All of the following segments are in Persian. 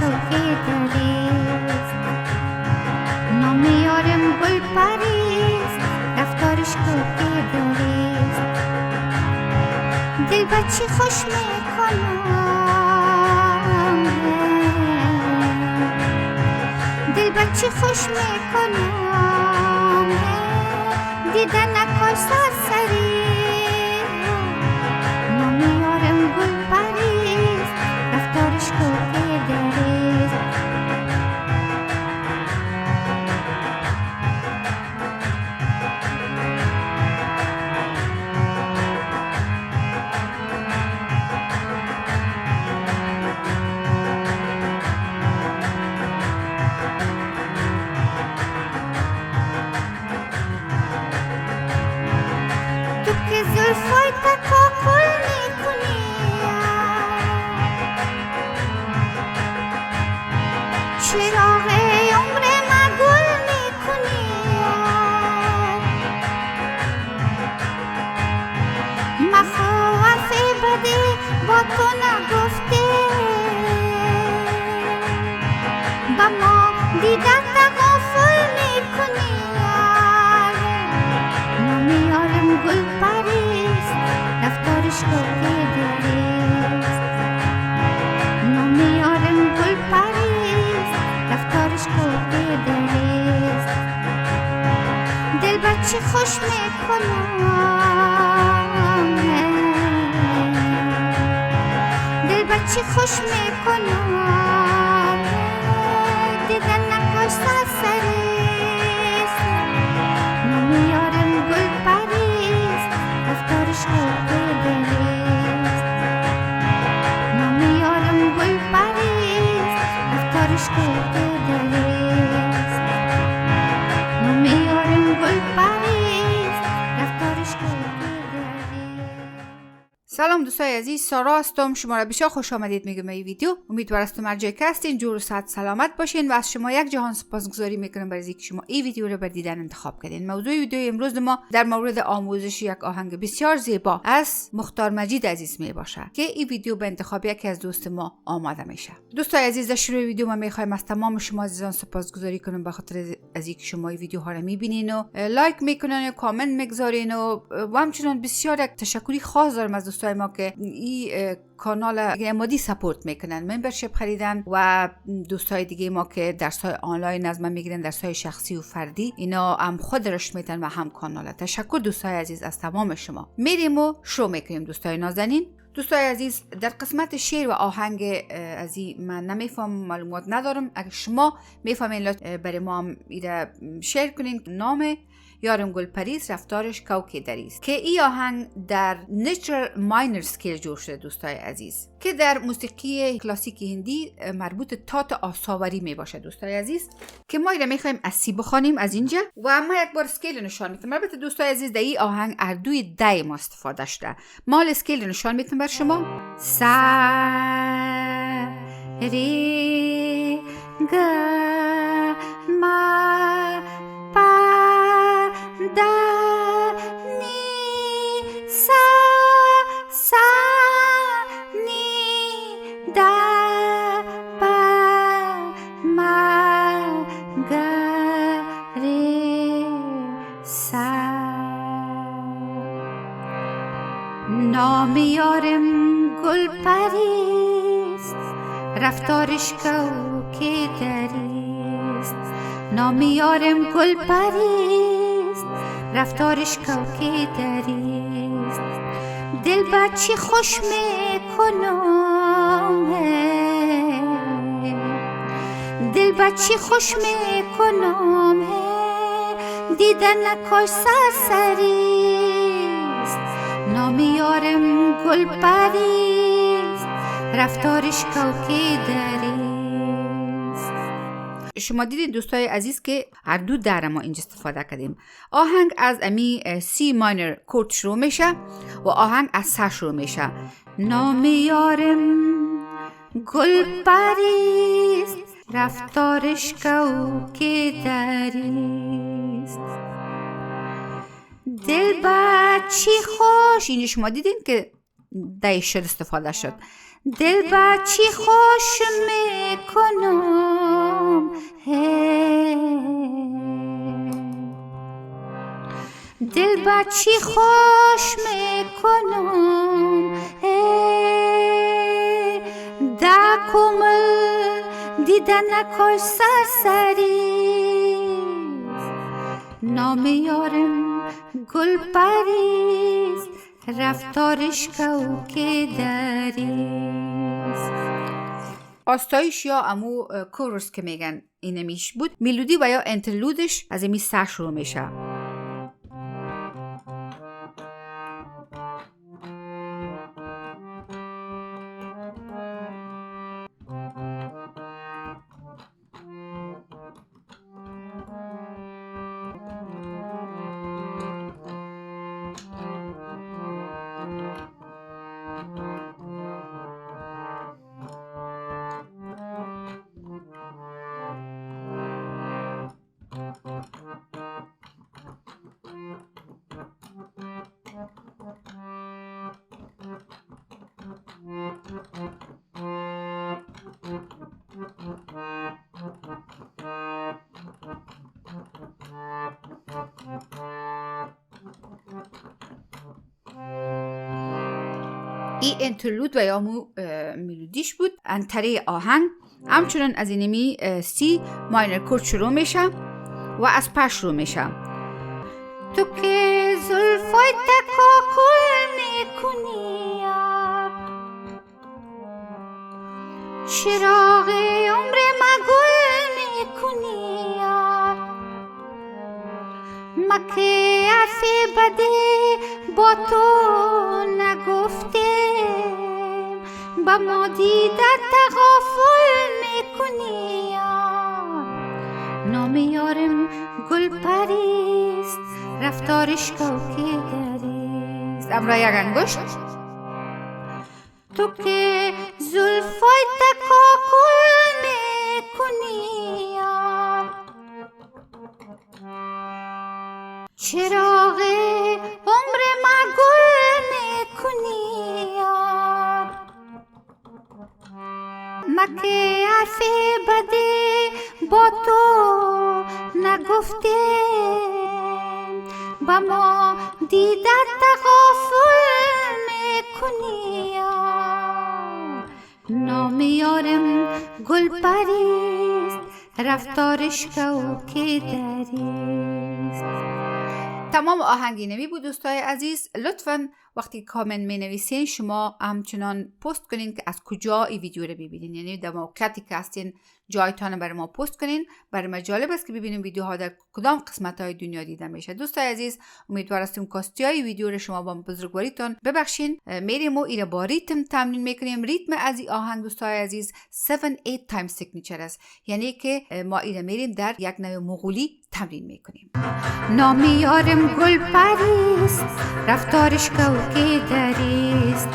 کوکی دریست نام یارم گل پریست رفتارش کوکی دریست دل بچی خوش میکنم دل بچی خوش میکنم دیدن نکن سرسری نام یارم گل پریست رفتارش کوکی دریست تو که زلفای تکاکل میکنی چراغ عمر ما گل میکنی مخاوف بده با تو نگفته با ما دیدن تغافل میکنی نام یارم گل پریست رفتارش کوکی دریست نام یارم گل پریست رفتارش کوکی دریست دل بچی خوش میکنم دل بچی خوش میکنم دیدن نکاش سرسریست نام یارم گل پریست رفتارش کوکی دریست نام یارم گل پریست رفتارش کوکی دریست نام یارم گل پریست رفتارش کوکی دریست. سلام دوستای عزیز، سارا هستم. شما را بسیار خوش آمدید میگم این ویدیو. امیدوارم از تو جای که هستین جور و صحت سلامت باشین و از شما یک جهان سپاسگزاری میکنم برای اینکه شما این ویدیو رو بر دیدن انتخاب کردین. موضوع ویدیو امروز ما در مورد آموزش یک آهنگ بسیار زیبا از مختار مجید عزیز می باشه که این ویدیو به انتخاب یکی از دوست ما آماده میشه. دوستای عزیز، در شروع ویدیو ما میخوایم از تمام شما عزیزان سپاسگزاری کنم به خاطر از اینکه شما این ویدیوها رو میبینین و لایک میکنین و کامنت میگذارین و همچنین بسیار یک تشکری خاص دارم از دوستای ما که این کانال امادی سپورت میکنن، ممبرشپ خریدن و دوستای دیگه ما که درسای آنلاین از من میگیرن، درسای شخصی و فردی، اینا هم خود رشد میتن و هم کانال. تشکر دوستای عزیز از تمام شما. میریم و شروع میکنیم دوستای نازنین. دوستای عزیز، در قسمت شعر و آهنگ از این من نمیفهم، معلومات ندارم. اگه شما میفهمین برای ما هم ایره شعر کنین. نام یارم گل پریست رفتارش کوکی دریست که این آهنگ در نیچرال ماینر سکیل جور شده دوستای عزیز که در موسیقی کلاسیک هندی مربوط تات آساوری می باشه دوستای عزیز که ما ایره میخوایم از سی بخوانیم از اینجا و ما یک بار اسکیل نشان میتونم. البته دوستای عزیز در این آهنگ اردوی دی ما استفاده شده. مال اسکیل نشان میتونم بر شما. سا ری گا ما پا دا نی سا سا نی دا پا ما گا ری سا. نام یارم گل پریست رفتارش کوکی دریست نام یارم گل پریست رفتارش کوکی دریست دل بچی خوش میکنم دل بچی خوش میکنم دیدن نکاش سرسریست نام یارم گل پریست رفتارش کوکی دریست. شما دیدین دوستای عزیز که هر دو در ما اینجا استفاده کردیم. آهنگ از امی سی ماینر کورد شروع میشه و آهنگ از سا شروع میشه. نام یارم گل پریست رفتارش کوکی دریست دل بچی خوش. اینجا شما دیدین که دای شد استفاده شد. دل بچی خوش میکنم دل بچی خوش میکنم در کمل دیدن نکاش سرسریست نام یارم گل پریست رفتارش که دریست. آستایش یا امو کورس که میگن اینمیش بود. میلودی و یا انترلودش از امی سر شروع میشه. این انترلود و یا میلودیش بود. انتره آهنگ همچنان از اینمی سی ماینر کورد شروع میشه و از پس شروع میشه. تو که زلفای تکاکل میکنی یار چراغ عمر مگل میکنی یار مکه حرفی بده با تو نگفتم با ما دیدت تغافل میکنی یار نام یارم گل پریست رفتارش که دریست. امرا یک انگشت. تو که زلفای تکاکل میکنی یار چراغ عمر مگل میکنی یار مکه حرفی بده با تو نگفتم با ما دیدت تغافل میکنی یار نام یارم گل پریست رفتارش که دریست. تمام آهنگی نمی بود دوستای عزیز. لطفاً وقتی کامنت می نویسین شما همچنان پست کنین که از کجا این ویدیو رو ببینین، یعنی در موقعیتی که هستین جایتان برای ما پست کنین. برای ما جالب است که ببینیم ویدیوها در کدام قسمت های دنیا دیده میشه. دوستای عزیز امیدوار هستم کاستیای ویدیو رو شما با بزرگواریتون ببخشین. میریم و این با ریتم تمرین میکنیم. ریتم از این آهنگ دوستای عزیز 7-8 تایم سیگنیچر است، یعنی که ما این میریم در یک نوع مغولی تمرین میکنیم. نام یارم گل پریست رفتارش که دریست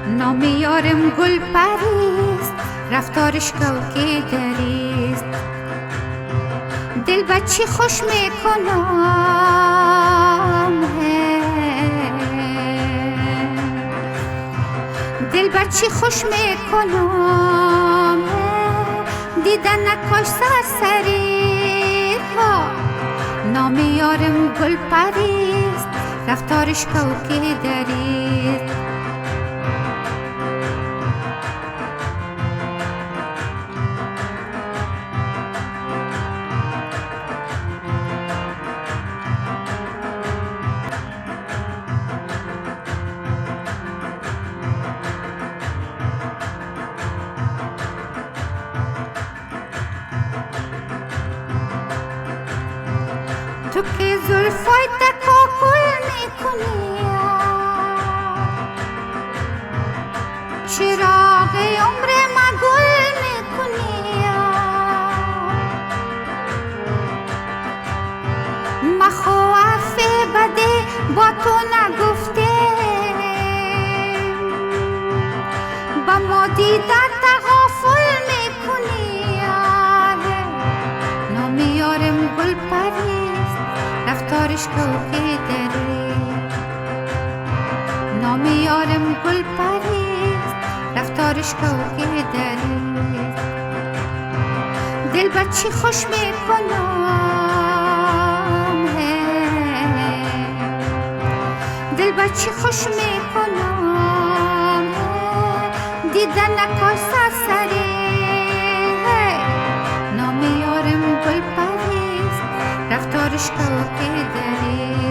نام یارم گل پریست رفتارش که دریست دل بچی خوش میکنم دل بچی خوش میکنم دیدن نکاش سرسری نام یارم گل پریست رفتارش که دریست تو که زلفای تکاکل میکنی چراغ عمر مگل میکنی مخو حرفی بده با تو نگفتم با ما دیدن تغافل میکنی نام یارم گل پریست رفتارش که دریست نام یارم گل پریست رفتارش که داره دل بچی خوش میکنم دل بچی خوش میکنم دیدن نکاسه سره نام یارم گل پریست رفتارش که داره